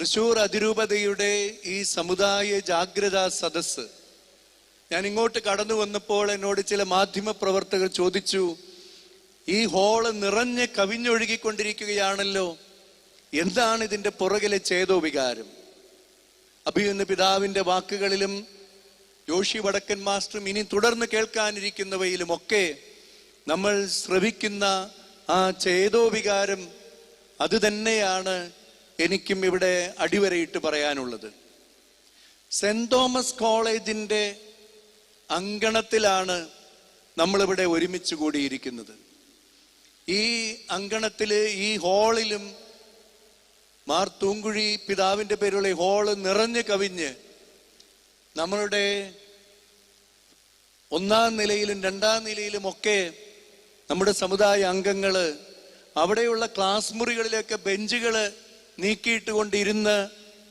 തൃശൂർ അതിരൂപതയുടെ ഈ സമുദായ ജാഗ്രതാ സദസ്സ് ഞാൻ ഇങ്ങോട്ട് കടന്നു വന്നപ്പോൾ എന്നോട് ചില മാധ്യമ പ്രവർത്തകർ ചോദിച്ചു, ഈ ഹാള് നിറഞ്ഞ് കവിഞ്ഞൊഴുകിക്കൊണ്ടിരിക്കുകയാണല്ലോ, എന്താണ് ഇതിന്റെ പുറകിലെ ചേതോവികാരം? അഭിയുന്ന പിതാവിന്റെ വാക്കുകളിലും ജോഷി വടക്കൻ മാസ്റ്ററും ഇനി തുടർന്ന് കേൾക്കാനിരിക്കുന്നവയിലുമൊക്കെ നമ്മൾ ശ്രവിക്കുന്ന ആ ചേതോവികാരം അത് തന്നെയാണ് എനിക്കും ഇവിടെ അടിവരയിട്ട് പറയാനുള്ളത്. സെന്റ് തോമസ് കോളേജിന്റെ അങ്കണത്തിലാണ് നമ്മളിവിടെ ഒരുമിച്ച് കൂടിയിരിക്കുന്നത്. ഈ അങ്കണത്തില്, ഈ ഹാളിലും മാർ തൂങ്കുഴി പിതാവിന്റെ പേരുള്ള ഈ ഹാള് നിറഞ്ഞു കവിഞ്ഞ് നമ്മളുടെ ഒന്നാം നിലയിലും രണ്ടാം നിലയിലും ഒക്കെ നമ്മുടെ സമുദായ അംഗങ്ങള് അവിടെയുള്ള ക്ലാസ് മുറികളിലൊക്കെ ബെഞ്ചുകള് നീക്കിയിട്ടുകൊണ്ടിരുന്ന്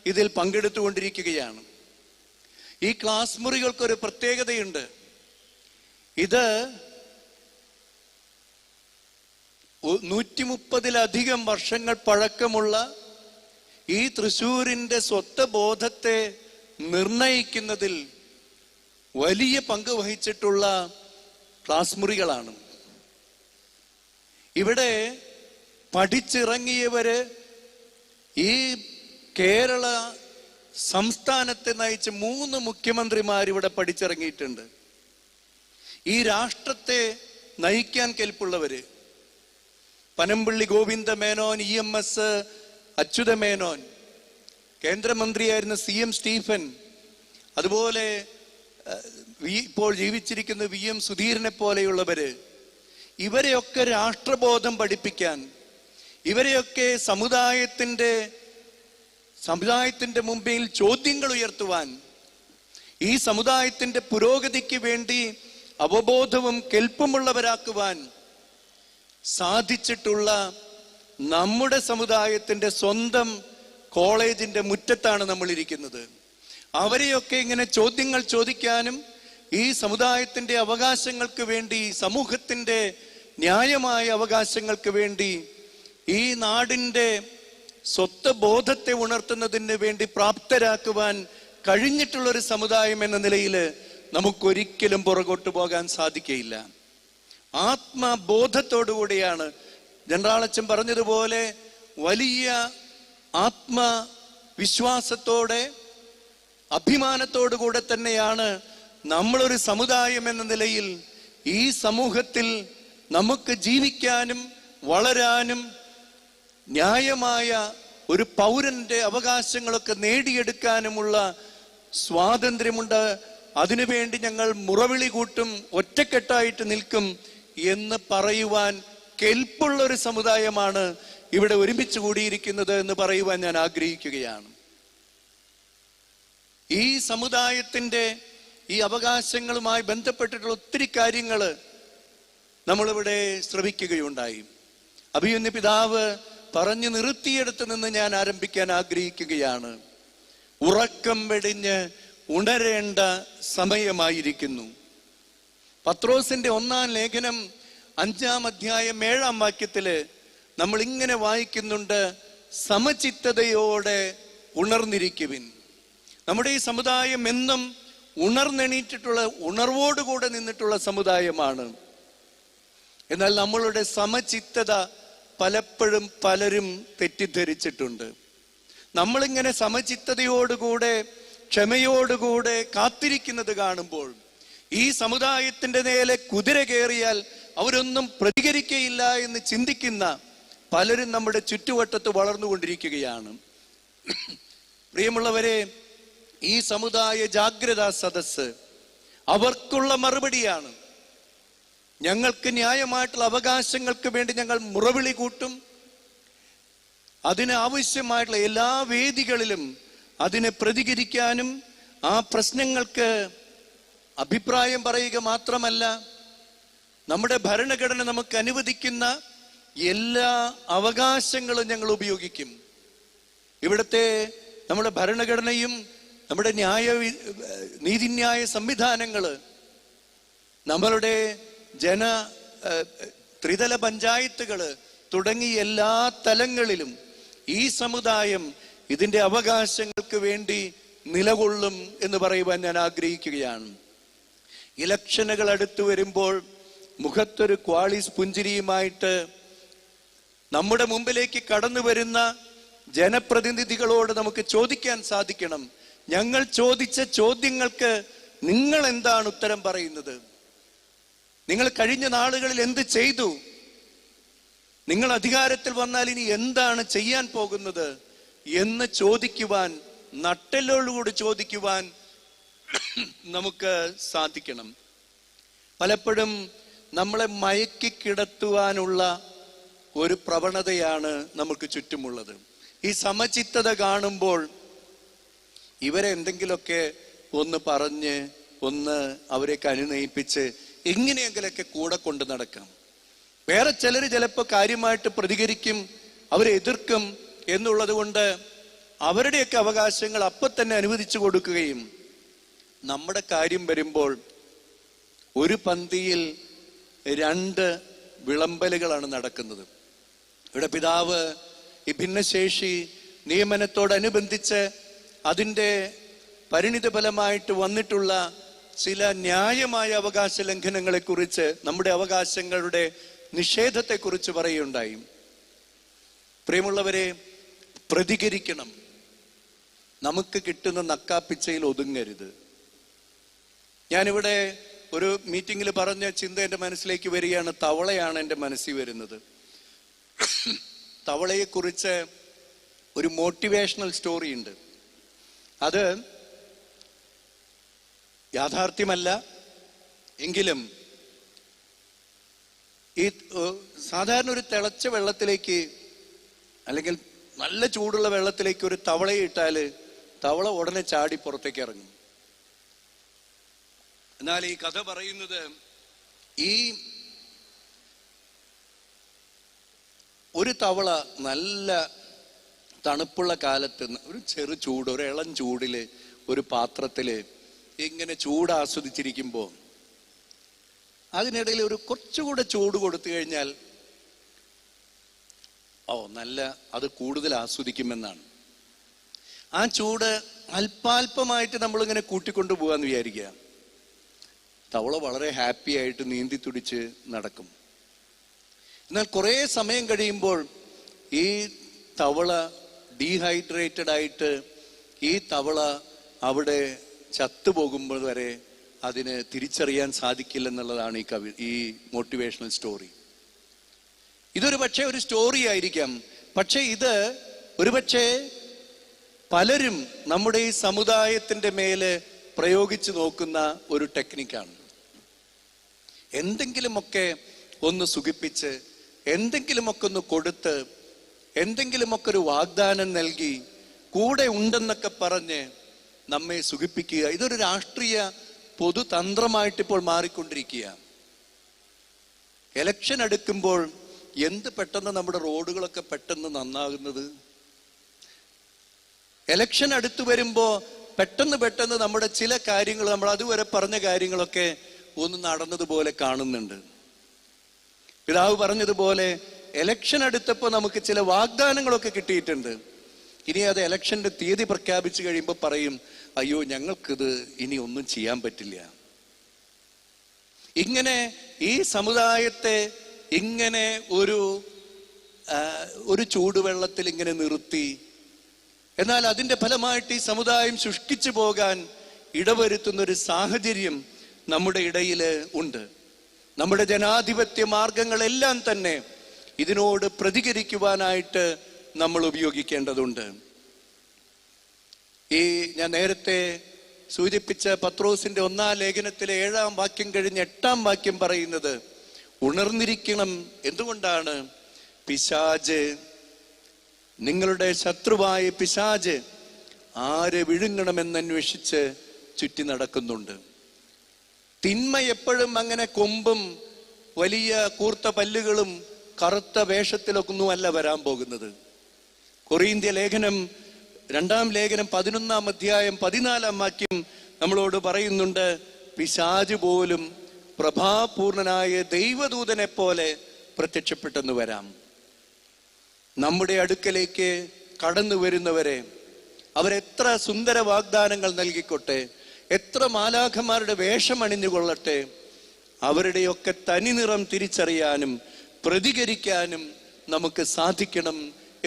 ഇതിൽ പങ്കെടുത്തുകൊണ്ടിരിക്കുകയാണ്. ഈ ക്ലാസ് മുറികൾക്കൊരു പ്രത്യേകതയുണ്ട്. ഇത് 130-ലധികം വർഷങ്ങൾ പഴക്കമുള്ള ഈ തൃശ്ശൂരിന്റെ സ്വത്വബോധത്തെ നിർണയിക്കുന്നതിൽ വലിയ പങ്ക് വഹിച്ചിട്ടുള്ള ക്ലാസ് മുറികളാണ്. ഇവിടെ പഠിച്ചിറങ്ങിയവര് ഈ കേരള സംസ്ഥാനത്തെ നയിച്ച് 3 മുഖ്യമന്ത്രിമാർ ഇവിടെ പഠിച്ചിറങ്ങിയിട്ടുണ്ട്. ഈ രാഷ്ട്രത്തെ നയിക്കാൻ കെൽപ്പുള്ളവര് പനമ്പള്ളി ഗോവിന്ദ മേനോൻ, EMS അച്യുത മേനോൻ, കേന്ദ്രമന്ത്രിയായിരുന്ന CM സ്റ്റീഫൻ, അതുപോലെ ഇപ്പോൾ ജീവിച്ചിരിക്കുന്ന VM സുധീരനെ പോലെയുള്ളവര്, ഇവരെയൊക്കെ രാഷ്ട്രബോധം പഠിപ്പിക്കാൻ, ഇവരെയൊക്കെ സമുദായത്തിന്റെ മുമ്പിൽ ചോദ്യങ്ങൾ ഉയർത്തുവാൻ, ഈ സമുദായത്തിന്റെ പുരോഗതിക്ക് വേണ്ടി അവബോധവും കെൽപ്പുമുള്ളവരാക്കുവാൻ സാധിച്ചിട്ടുള്ള നമ്മുടെ സമുദായത്തിന്റെ സ്വന്തം കോളേജിന്റെ മുറ്റത്താണ് നമ്മൾ ഇരിക്കുന്നത്. അവരെയൊക്കെ ഇങ്ങനെ ചോദ്യങ്ങൾ ചോദിക്കാനും, ഈ സമുദായത്തിന്റെ അവകാശങ്ങൾക്ക് വേണ്ടി, സമൂഹത്തിന്റെ ന്യായമായ അവകാശങ്ങൾക്ക് വേണ്ടി, ഈ നാടിന്റെ സ്വത്വബോധത്തെ ഉണർത്തുന്നതിന് വേണ്ടി പ്രാപ്തരാക്കുവാൻ കഴിഞ്ഞിട്ടുള്ളൊരു സമുദായം എന്ന നിലയിൽ നമുക്കൊരിക്കലും പുറകോട്ട് പോകാൻ സാധിക്കയില്ല. ആത്മബോധത്തോടുകൂടിയാണ് ജനറാളച്ചൻ പറഞ്ഞതുപോലെ വലിയ ആത്മവിശ്വാസത്തോടെ, അഭിമാനത്തോടുകൂടെ തന്നെയാണ് നമ്മളൊരു സമുദായം എന്ന നിലയിൽ ഈ സമൂഹത്തിൽ നമുക്ക് ജീവിക്കാനും വളരാനും ന്യായമായ ഒരു പൗരന്റെ അവകാശങ്ങളൊക്കെ നേടിയെടുക്കാനുമുള്ള സ്വാതന്ത്ര്യമുണ്ട്. അതിനുവേണ്ടി ഞങ്ങൾ മുറവിളി കൂട്ടും, ഒറ്റക്കെട്ടായിട്ട് നിൽക്കും എന്ന് പറയുവാൻ കെൽപ്പുള്ള ഒരു സമുദായമാണ് ഇവിടെ ഒരുമിച്ച് കൂടിയിരിക്കുന്നത് എന്ന് പറയുവാൻ ഞാൻ ആഗ്രഹിക്കുകയാണ്. ഈ സമുദായത്തിന്റെ ഈ അവകാശങ്ങളുമായി ബന്ധപ്പെട്ടിട്ടുള്ള ഒത്തിരി കാര്യങ്ങൾ നമ്മളിവിടെ ശ്രവിക്കുകയുണ്ടായി. അഭിയുന്ന പിതാവ് പറഞ്ഞു നിർത്തിയെടുത്ത് നിന്ന് ഞാൻ ആരംഭിക്കാൻ ആഗ്രഹിക്കുകയാണ്. ഉറക്കം വെടിഞ്ഞ് ഉണരേണ്ട സമയമായിരിക്കുന്നു. പത്രോസിന്റെ 1-ാം ലേഖനം 5-ാം അധ്യായം 7-ാം വാക്യത്തില് നമ്മൾ ഇങ്ങനെ വായിക്കുന്നുണ്ട്, സമചിത്തതയോടെ ഉണർന്നിരിക്കുവിൻ. നമ്മുടെ ഈ സമുദായം എന്നും ഉണർന്നെണീറ്റിട്ടുള്ള, ഉണർവോടുകൂടെ നിന്നിട്ടുള്ള സമുദായമാണ്. എന്നാൽ നമ്മളുടെ സമചിത്തത പലപ്പോഴും പലരും തെറ്റിദ്ധരിച്ചിട്ടുണ്ട്. നമ്മളിങ്ങനെ സമചിത്തതയോടുകൂടെ, ക്ഷമയോടുകൂടെ കാത്തിരിക്കുന്നത് കാണുമ്പോൾ ഈ സമുദായത്തിന്റെ നേരെ കുതിര കയറിയാൽ അവരൊന്നും പ്രതികരിക്കയില്ല എന്ന് ചിന്തിക്കുന്ന പലരും നമ്മുടെ ചുറ്റുവട്ടത്ത് വളർന്നുകൊണ്ടിരിക്കുകയാണ്. പ്രിയമുള്ളവരെ, ഈ സമുദായ ജാഗ്രതാ സദസ്സ് അവർക്കുള്ള മറുപടിയാണ്. ഞങ്ങൾക്ക് ന്യായമായിട്ടുള്ള അവകാശങ്ങൾക്ക് വേണ്ടി ഞങ്ങൾ മുറവിളി കൂട്ടും. അതിന് ആവശ്യമായിട്ടുള്ള എല്ലാ വേദികളിലും അതിനെ പ്രതികരിക്കാനും, ആ പ്രശ്നങ്ങൾക്ക് അഭിപ്രായം പറയുക മാത്രമല്ല, നമ്മുടെ ഭരണഘടന നമുക്ക് അനുവദിക്കുന്ന എല്ലാ അവകാശങ്ങളും ഞങ്ങൾ ഉപയോഗിക്കും. ഇവിടുത്തെ നമ്മുടെ ഭരണഘടനയും നമ്മുടെ നീതിന്യായ സംവിധാനങ്ങള്, നമ്മളുടെ ത്രിതല പഞ്ചായത്തുകള് തുടങ്ങി എല്ലാ തലങ്ങളിലും ഈ സമുദായം ഇതിൻ്റെ അവകാശങ്ങൾക്ക് വേണ്ടി നിലകൊള്ളും എന്ന് പറയുവാൻ ഞാൻ ആഗ്രഹിക്കുകയാണ്. ഇലക്ഷനുകൾ അടുത്തു വരുമ്പോൾ മുഖത്തൊരു ക്വാളിസ് പുഞ്ചിരിയുമായിട്ട് നമ്മുടെ മുമ്പിലേക്ക് കടന്നു വരുന്ന ജനപ്രതിനിധികളോട് നമുക്ക് ചോദിക്കാൻ സാധിക്കണം, ഞങ്ങൾ ചോദിച്ച ചോദ്യങ്ങൾക്ക് നിങ്ങൾ എന്താണ് ഉത്തരം പറയുന്നത്? നിങ്ങൾ കഴിഞ്ഞ നാളുകളിൽ എന്ത് ചെയ്തു? നിങ്ങൾ അധികാരത്തിൽ വന്നാൽ ഇനി എന്താണ് ചെയ്യാൻ പോകുന്നത് എന്ന് ചോദിക്കുവാൻ, നട്ടെല്ലോടുകൂടി ചോദിക്കുവാൻ നമുക്ക് സാധിക്കണം. പലപ്പോഴും നമ്മളെ മയക്കി കിടത്തുവാനുള്ള ഒരു പ്രവണതയാണ് നമുക്ക് ചുറ്റുമുള്ളത്. ഈ സമചിത്തത കാണുമ്പോൾ ഇവരെ എന്തെങ്കിലുമൊക്കെ ഒന്ന് പറഞ്ഞ് അവരെയൊക്കെ അനുനയിപ്പിച്ച് എങ്ങനെയെങ്കിലൊക്കെ കൂടെ കൊണ്ട് നടക്കാം. വേറെ ചിലർ ചിലപ്പോൾ കാര്യമായിട്ട് പ്രതികരിക്കും, അവരെ എതിർക്കും എന്നുള്ളത് കൊണ്ട് അവരുടെയൊക്കെ അവകാശങ്ങൾ അപ്പം തന്നെ അനുവദിച്ചു കൊടുക്കുകയും, നമ്മുടെ കാര്യം വരുമ്പോൾ ഒരു പന്തിയിൽ 2 വിളമ്പലുകളാണ് നടക്കുന്നത്. ഇവിടെ പിതാവ് ഈ ഭിന്നശേഷി നിയമനത്തോടനുബന്ധിച്ച് അതിൻ്റെ പരിണിത ഫലമായിട്ട് വന്നിട്ടുള്ള ചില ന്യായമായ അവകാശ ലംഘനങ്ങളെ കുറിച്ച്, നമ്മുടെ അവകാശങ്ങളുടെ നിഷേധത്തെക്കുറിച്ച് പറയുകയുണ്ടായി. പ്രിയമുള്ളവരെ, പ്രതികരിക്കണം. നമുക്ക് കിട്ടുന്ന നക്കാപ്പിച്ചയിൽ ഒതുങ്ങരുത്. ഞാനിവിടെ ഒരു മീറ്റിങ്ങിൽ പറഞ്ഞ ചിന്ത എൻ്റെ മനസ്സിലേക്ക് വരികയാണ്. തവളയാണ് എൻ്റെ മനസ്സിൽ വരുന്നത്. തവളയെക്കുറിച്ച് ഒരു മോട്ടിവേഷണൽ സ്റ്റോറി ഉണ്ട്. അത് യാഥാർത്ഥ്യമല്ല എങ്കിലും ഈ സാധാരണ ഒരു തിളച്ച വെള്ളത്തിലേക്ക് അല്ലെങ്കിൽ നല്ല ചൂടുള്ള വെള്ളത്തിലേക്ക് ഒരു തവളയെ ഇട്ടാൽ തവള ഉടനെ ചാടി പുറത്തേക്ക് ഇറങ്ങും. എന്നാൽ ഈ കഥ പറയുന്നത് ഈ ഒരു തവള നല്ല തണുപ്പുള്ള കാലത്ത് ഒരു ചെറു ചൂട്, ഒരു ഇളം ചൂടില് ഒരു പാത്രത്തില് ഇങ്ങനെ ചൂട് ആസ്വദിച്ചിരിക്കുമ്പോൾ അതിനിടയിൽ ഒരു കുറച്ചുകൂടെ ചൂട് കൊടുത്തു കഴിഞ്ഞാൽ അത് കൂടുതൽ ആസ്വദിക്കുമെന്നാണ്. ആ ചൂട് അല്പാൽപമായിട്ട് നമ്മളിങ്ങനെ കൂട്ടിക്കൊണ്ടു പോകാന്ന് വിചാരിക്കുക. തവള വളരെ ഹാപ്പി ആയിട്ട് നീന്തി തുടിച്ച് നടക്കും. എന്നാൽ കുറേ സമയം കഴിയുമ്പോൾ ഈ തവള ഡീഹൈഡ്രേറ്റഡ് ആയിട്ട് ഈ തവള അവിടെ ചത്തുപോകുമ്പോൾ വരെ അതിന് തിരിച്ചറിയാൻ സാധിക്കില്ലെന്നുള്ളതാണ് ഈ മോട്ടിവേഷണൽ സ്റ്റോറി. ഇതൊരു പക്ഷേ ഒരു സ്റ്റോറി ആയിരിക്കാം, പക്ഷെ ഇത് ഒരുപക്ഷെ പലരും നമ്മുടെ ഈ സമുദായത്തിന്റെ മേല് പ്രയോഗിച്ചു നോക്കുന്ന ഒരു ടെക്നിക്കാണ്. എന്തെങ്കിലുമൊക്കെ ഒന്ന് സുഖിപ്പിച്ച്, എന്തെങ്കിലുമൊക്കെ ഒന്ന് കൊടുത്ത്, എന്തെങ്കിലുമൊക്കെ ഒരു വാഗ്ദാനം നൽകി, കൂടെ ഉണ്ടെന്നൊക്കെ പറഞ്ഞ് നമ്മെ സുഖിപ്പിക്കുക. ഇതൊരു രാഷ്ട്രീയ പൊതുതന്ത്രമായിട്ട് ഇപ്പോൾ മാറിക്കൊണ്ടിരിക്കുക. എലക്ഷൻ അടുക്കുമ്പോൾ എന്ത് പെട്ടെന്ന് നമ്മുടെ റോഡുകളൊക്കെ പെട്ടെന്ന് നന്നാകുന്നത്. എലക്ഷൻ അടുത്തു വരുമ്പോ പെട്ടെന്ന് നമ്മുടെ ചില കാര്യങ്ങൾ, നമ്മൾ അതുവരെ പറഞ്ഞ കാര്യങ്ങളൊക്കെ ഒന്ന് നടന്നതുപോലെ കാണുന്നുണ്ട്. പിതാവ് പറഞ്ഞതുപോലെ എലക്ഷൻ അടുത്തപ്പോ നമുക്ക് ചില വാഗ്ദാനങ്ങളൊക്കെ കിട്ടിയിട്ടുണ്ട്. ഇനി അത് എലക്ഷന്റെ തീയതി പ്രഖ്യാപിച്ചു കഴിയുമ്പോൾ പറയും, അയ്യോ ഞങ്ങൾക്കിത് ഇനി ഒന്നും ചെയ്യാൻ പറ്റില്ല. ഇങ്ങനെ ഈ സമുദായത്തെ ഇങ്ങനെ ഒരു ചൂടുവെള്ളത്തിൽ ഇങ്ങനെ നിർത്തി, എന്നാൽ അതിന്റെ ഫലമായിട്ട് ഈ സമുദായം ശുഷ്കിച്ചു പോകാൻ ഇടവരുത്തുന്ന ഒരു സാഹചര്യം നമ്മുടെ ഇടയിൽ ഉണ്ട്. നമ്മുടെ ജനാധിപത്യ മാർഗങ്ങളെല്ലാം തന്നെ ഇതിനോട് പ്രതികരിക്കുവാനായിട്ട് നമ്മൾ ഉപയോഗിക്കേണ്ടതുണ്ട്. ഞാൻ നേരത്തെ സൂചിപ്പിച്ച പത്രോസിന്റെ 1-ാം ലേഖനത്തിലെ 7-ാം വാക്യം കഴിഞ്ഞ് 8-ാം വാക്യം പറയുന്നത് ഉണർന്നിരിക്കണം. എന്തുകൊണ്ടാണ്? പിശാച്, നിങ്ങളുടെ ശത്രുവായ പിശാച് ആരെ വിഴുങ്ങണമെന്നന്വേഷിച്ച് ചുറ്റി നടക്കുന്നുണ്ട്. തിന്മ എപ്പോഴും അങ്ങനെ കൊമ്പും വലിയ കൂർത്ത പല്ലുകളും കറുത്ത വേഷത്തിലൊന്നും അല്ല വരാൻ പോകുന്നത്. കൊറിന്ത്യ ലേഖനം 2-ാം ലേഖനം 11-ാം അധ്യായം 14-ാം വാക്യം നമ്മളോട് പറയുന്നുണ്ട്, പിശാച് പോലും പ്രഭാപൂർണനായ ദൈവദൂതനെ പോലെ പ്രത്യക്ഷപ്പെട്ടെന്ന് വരാം. നമ്മുടെ അടുക്കലേക്ക് കടന്നു വരുന്നവരെ അവരെത്ര സുന്ദര വാഗ്ദാനങ്ങൾ നൽകിക്കൊട്ടെ, എത്ര മാലാഖമാരുടെ വേഷം അണിഞ്ഞുകൊള്ളട്ടെ, അവരുടെയൊക്കെ തനിനിറം തിരിച്ചറിയാനും പ്രതികരിക്കാനും നമുക്ക് സാധിക്കണം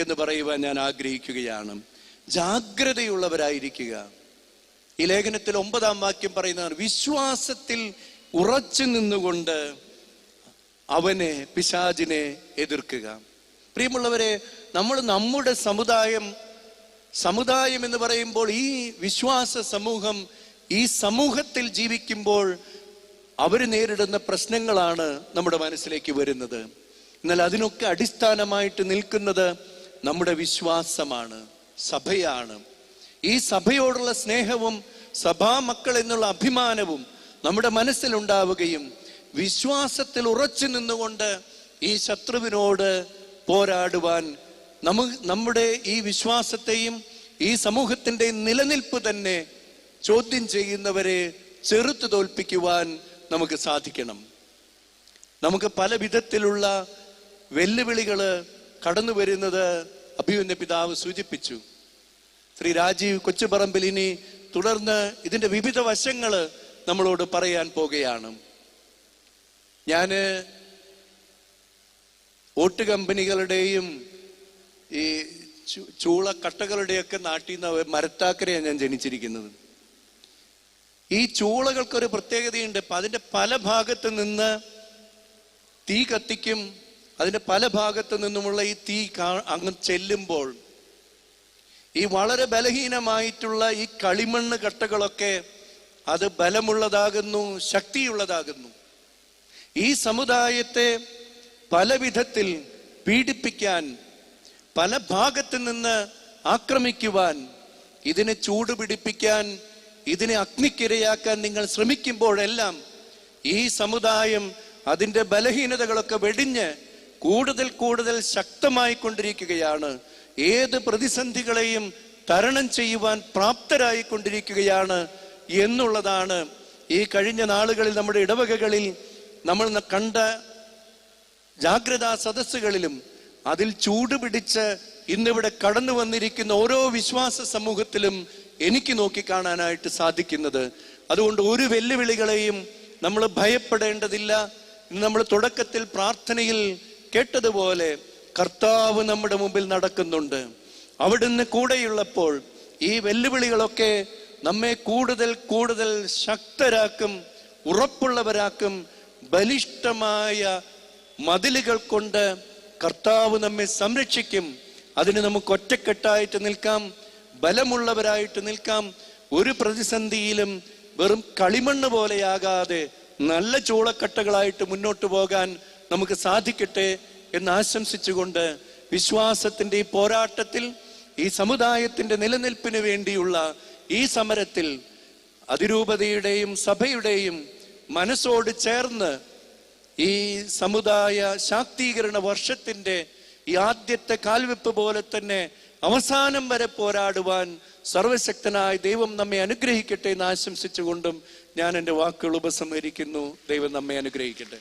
എന്ന് പറയുവാൻ ഞാൻ ആഗ്രഹിക്കുകയാണ്. ജാഗ്രതയുള്ളവരായിരിക്കുക. ഈ ലേഖനത്തിൽ 9-ാം വാക്യം പറയുന്നതാണ്, വിശ്വാസത്തിൽ ഉറച്ചു നിന്നുകൊണ്ട് അവനെ, പിശാചിനെ എതിർക്കുക. പ്രിയമുള്ളവരെ, നമ്മൾ നമ്മുടെ സമുദായം എന്ന് പറയുമ്പോൾ ഈ വിശ്വാസ സമൂഹം, ഈ സമൂഹത്തിൽ ജീവിക്കുമ്പോൾ അവർ നേരിടുന്ന പ്രശ്നങ്ങളാണ് നമ്മുടെ മനസ്സിലേക്ക് വരുന്നത്. എന്നാൽ അതിനൊക്കെ അടിസ്ഥാനമായിട്ട് നിൽക്കുന്നത് നമ്മുടെ വിശ്വാസമാണ്, സഭയാണ്. ഈ സഭയോടുള്ള സ്നേഹവും സഭാമക്കൾ എന്നുള്ള അഭിമാനവും നമ്മുടെ മനസ്സിലുണ്ടാവുകയും വിശ്വാസത്തിൽ ഉറച്ചു നിന്നുകൊണ്ട് ഈ ശത്രുവിനോട് പോരാടുവാൻ നമ്മുടെ ഈ വിശ്വാസത്തെയും ഈ സമൂഹത്തിന്റെ നിലനിൽപ്പ് തന്നെ ചോദ്യം ചെയ്യുന്നവരെ ചെറുത്തു തോൽപ്പിക്കുവാൻ നമുക്ക് സാധിക്കണം. നമുക്ക് പല വിധത്തിലുള്ള വെല്ലുവിളികള് കടന്നു വരുന്നത് അഭിമന്യ പിതാവ് സൂചിപ്പിച്ചു. ശ്രീ രാജീവ് കൊച്ചുപറമ്പിൽ ഇനി തുടർന്ന് ഇതിന്റെ വിവിധ വശങ്ങള് നമ്മളോട് പറയാൻ പോകുകയാണ്. ഞാന് ഓട്ട് കമ്പനികളുടെയും ഈ ചൂളക്കട്ടകളുടെയൊക്കെ നാട്ടിൽ നിന്ന് മരത്താക്കരയാണ് ഞാൻ ജനിച്ചിരിക്കുന്നത്. ഈ ചൂളകൾക്കൊരു പ്രത്യേകതയുണ്ട്. അതിന്റെ പല ഭാഗത്ത് നിന്ന് തീ കത്തിക്കും. അതിന്റെ പല ഭാഗത്ത് നിന്നുമുള്ള ഈ തീ അങ്ങ് ചെല്ലുമ്പോൾ ഈ വളരെ ബലഹീനമായിട്ടുള്ള ഈ കളിമണ്ണ് കട്ടകളൊക്കെ അത് ബലമുള്ളതാകുന്നു, ശക്തിയുള്ളതാകുന്നു. ഈ സമുദായത്തെ പല വിധത്തിൽ പീഡിപ്പിക്കാൻ, പല ഭാഗത്ത് നിന്ന് ആക്രമിക്കുവാൻ, ഇതിനെ ചൂടുപിടിപ്പിക്കാൻ, ഇതിനെ അഗ്നിക്കിരയാക്കാൻ നിങ്ങൾ ശ്രമിക്കുമ്പോഴെല്ലാം ഈ സമുദായം അതിന്റെ ബലഹീനതകളൊക്കെ വെടിഞ്ഞ് കൂടുതൽ കൂടുതൽ ശക്തമായി കൊണ്ടിരിക്കുകയാണ്. ഏത് പ്രതിസന്ധികളെയും തരണം ചെയ്യുവാൻ പ്രാപ്തരായി കൊണ്ടിരിക്കുകയാണ് എന്നുള്ളതാണ് ഈ കഴിഞ്ഞ നാളുകളിൽ നമ്മുടെ ഇടവകകളിൽ നമ്മൾ കണ്ട ജാഗ്രതാ സദസ്സുകളിലും അതിൽ ചൂടുപിടിച്ച് ഇന്നിവിടെ കടന്നു വന്നിരിക്കുന്ന ഓരോ വിശ്വാസ സമൂഹത്തിലും എനിക്ക് നോക്കിക്കാണാനായിട്ട് സാധിക്കുന്നത്. അതുകൊണ്ട് ഒരു വെല്ലുവിളികളെയും നമ്മൾ ഭയപ്പെടേണ്ടതില്ല. നമ്മൾ തുടക്കത്തിൽ പ്രാർത്ഥനയിൽ കേട്ടതുപോലെ കർത്താവ് നമ്മുടെ മുമ്പിൽ നടക്കുന്നുണ്ട്. അവിടുന്ന് കൂടെയുള്ളപ്പോൾ ഈ വെല്ലുവിളികളൊക്കെ നമ്മെ കൂടുതൽ കൂടുതൽ ശക്തരാക്കും, ഉറപ്പുള്ളവരാക്കും. ബലിഷ്ഠമായ മതിലുകൾ കൊണ്ട് കർത്താവ് നമ്മെ സംരക്ഷിക്കും. അതിന് നമുക്ക് ഒറ്റക്കെട്ടായിട്ട് നിൽക്കാം, ബലമുള്ളവരായിട്ട് നിൽക്കാം. ഒരു പ്രതിസന്ധിയിലും വെറും കളിമണ്ണ് പോലെയാകാതെ നല്ല ചൂളക്കട്ടകളായിട്ട് മുന്നോട്ട് പോകാൻ നമുക്ക് സാധിക്കട്ടെ എന്ന് ആശംസിച്ചുകൊണ്ട് വിശ്വാസത്തിന്റെ ഈ പോരാട്ടത്തിൽ, ഈ സമുദായത്തിന്റെ നിലനിൽപ്പിന് വേണ്ടിയുള്ള ഈ സമരത്തിൽ അതിരൂപതയുടെയും സഭയുടെയും മനസ്സോട് ചേർന്ന് ഈ സമുദായ ശാക്തീകരണ വർഷത്തിന്റെ ഈ ആദ്യത്തെ കാൽവെപ്പ് പോലെ തന്നെ അവസാനം വരെ പോരാടുവാൻ സർവശക്തനായ ദൈവം നമ്മെ അനുഗ്രഹിക്കട്ടെ എന്ന് ആശംസിച്ചുകൊണ്ടും ഞാൻ എൻ്റെ വാക്കുകൾ ഉപസംഹരിക്കുന്നു. ദൈവം നമ്മെ അനുഗ്രഹിക്കട്ടെ.